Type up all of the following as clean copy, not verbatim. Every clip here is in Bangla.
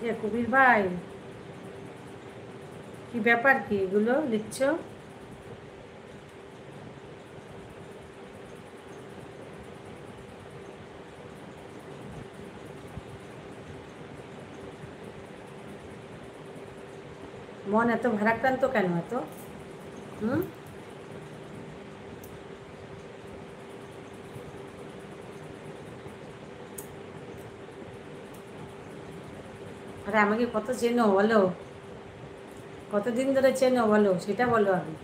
এ কবির ভাই, কি ব্যাপার, কি এগুলো লিখছো? মন এত ভারাক্রান্ত কেন এত? হুম? আরে আমাকে কত চেনো বলো, কতদিন ধরে চেনো বলো, সেটা বলো আগে।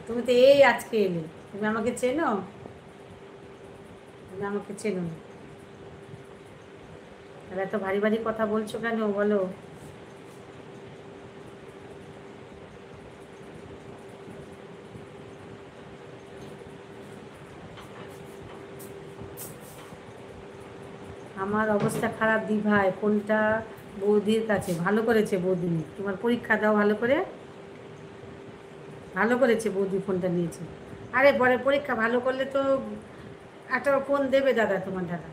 তুমি তো এই আজকে এলে, তুমি আমাকে চেনো? তুমি আমাকে চেনো না। আর এত ভারী ভারী কথা বলছো কেন বলো? আমার অবস্থা খারাপ দি ভাই, ফোনটা বৌদির কাছে। ভালো করেছে বৌদি, তোমার পরীক্ষা দাও ভালো করে। ভালো করেছে বৌদি, ফোনটা নিয়েছে। আরে পরে পরীক্ষা ভালো করলে তো একটা ফোন দেবে দাদা, তোমার দাদা।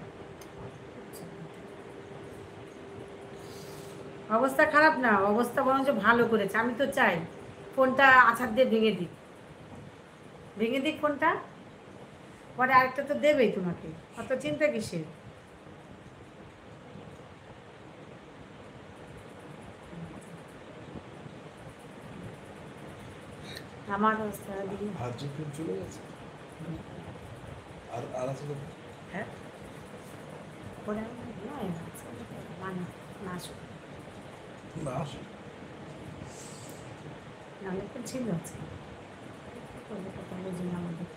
অবস্থা খারাপ না, অবস্থা বরঞ্চ ভালো করেছে। আমি তো চাই ফোনটা আছাড় দিয়ে ভেঙে দিক, ভেঙে দিক ফোনটা। পরে আরেকটা তো দেবেই তোমাকে, অত চিন্তা কিসের? আমার অবস্থা দিকে। হাত যখন চলে গেছে আর আর আছে কত? হ্যাঁ, পরে নয় মানে না আসুক, না আসে। নাহলে তো ছিল আজকে। করবে কথা বুঝি না আমাদের।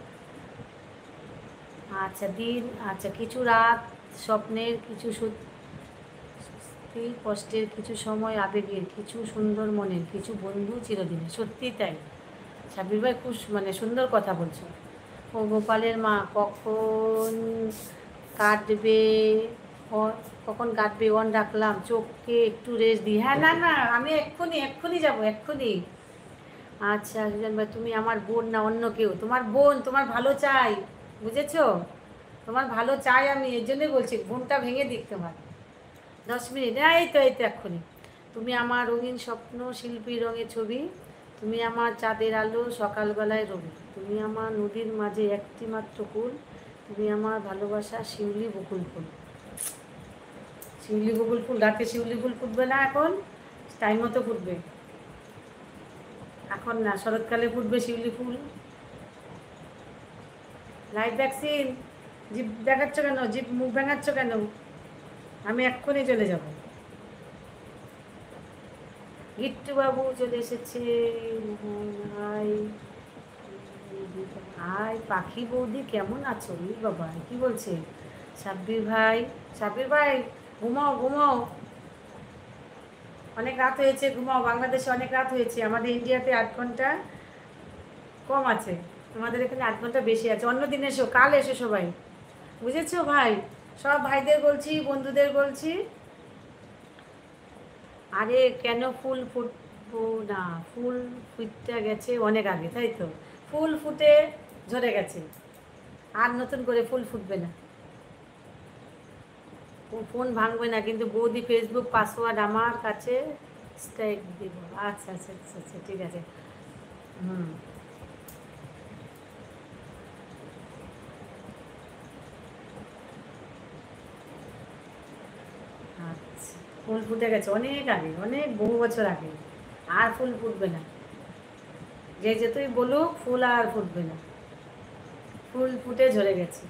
আচ্ছা দিন, আচ্ছা কিছু রাত স্বপ্নের, কিছু সত্যি কষ্টের, কিছু সময় আবেগের, কিছু সুন্দর মনের, কিছু বন্ধু চিরদিনের। সত্যি তাই। সাবির ভাই খুব মানে সুন্দর কথা বলছো। ও গোপালের মা, কখন কাটবে? কখন কাটবে অন রাখলাম, চোখকে একটু রেস্ট দিই। হ্যাঁ, না না, আমি এক্ষুনি এক্ষুনি যাবো, এক্ষুনি। আচ্ছা সুজন ভাই, তুমি আমার বোন না অন্য কেউ? তোমার বোন, তোমার ভালো চাই, বুঝেছো? তোমার ভালো চাই আমি, এর জন্যই বলছি বোনটা ভেঙে দিক তোমার। 10 মিনিট, হ্যাঁ এই তো এই তো এক্ষুনি। তুমি আমার রঙিন স্বপ্ন, শিল্পী রঙের ছবি। তুমি আমার চাঁদের আলো, সকালবেলায় রবি। তুমি আমার নদীর মাঝে একটি মাত্র ফুল। তুমি আমার ভালোবাসা, শিউলি বকুল ফুল। শিউলি বকুল ফুল, রাতে শিউলি ফুল ফুটবে না এখন, টাইম মতো ফুটবে। এখন না, শরৎকালে ফুটবে শিউলি ফুল। লাইট ভ্যাকসিন, জিপ দেখাচ্ছ কেন, জিপ মুখ ভেঙাচ্ছ কেন? আমি এক্ষুনি চলে যাব। গিট্টু বাবু চলে এসেছে। হাই, হাই পাখি বৌদি, কেমন আছো? ই বাবা, কি বলছে সাব্বির ভাই? সাব্বির ভাই, ঘুমাও ঘুমাও, অনেক রাত হয়েছে, ঘুমাও। বাংলাদেশে অনেক রাত হয়েছে, আমাদের ইন্ডিয়াতে 8 ঘন্টা কম আছে, তোমাদের এখানে 8 ঘন্টা বেশি আছে। অন্য দিন এসো, কাল এসো সবাই, বুঝেছো ভাই? সব ভাইদের বলছি, বন্ধুদের বলছি। আরে কেন ফুল ফুটবো না? ফুল ফুটতে গেছে অনেক আগে, তাই তো? ফুল ফুটে ঝরে গেছে, আর নতুন করে ফুল ফুটবে না। ফোন ভাঙবে না কিন্তু বৌদি, ফেসবুক পাসওয়ার্ড আমার কাছে স্ট্রাইক দিব। আচ্ছা আচ্ছা আচ্ছা আচ্ছা, ঠিক আছে। হুম। আচ্ছা, ফুল ফুটে গেছে অনেক আগে, অনেক বহু বছর আগে। আর ফুল ফুটবে না, যে যেতুই বলুক, ফুল আর ফুটবে না। ফুল ফুটে ঝরে গেছে।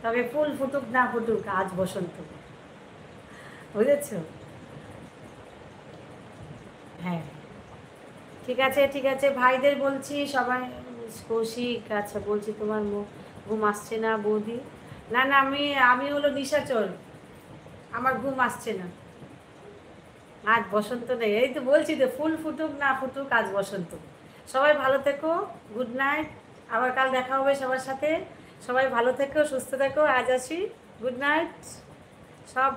তবে ফুল ফুটুক না ফুটুক, আজ বসন্ত, বুঝেছ? হ্যাঁ, ঠিক আছে ঠিক আছে, ভাইদের বলছি সবাই। কৌশিক, আচ্ছা বলছি তোমার ঘুম আসছে না বৌদি? না না, আমি আমি হলো নিশাচর, আমার ঘুম আসছে না। আজ বসন্ত নেই, এই তো বলছি তো, ফুল ফুটুক না ফুটুক, আজ বসন্ত। সবাই ভালো থেকো, গুড নাইট। আবার কাল দেখা হবে সবার সাথে। সবাই ভালো থেকো, সুস্থ থেকো, আজ আসি, গুড নাইট সব।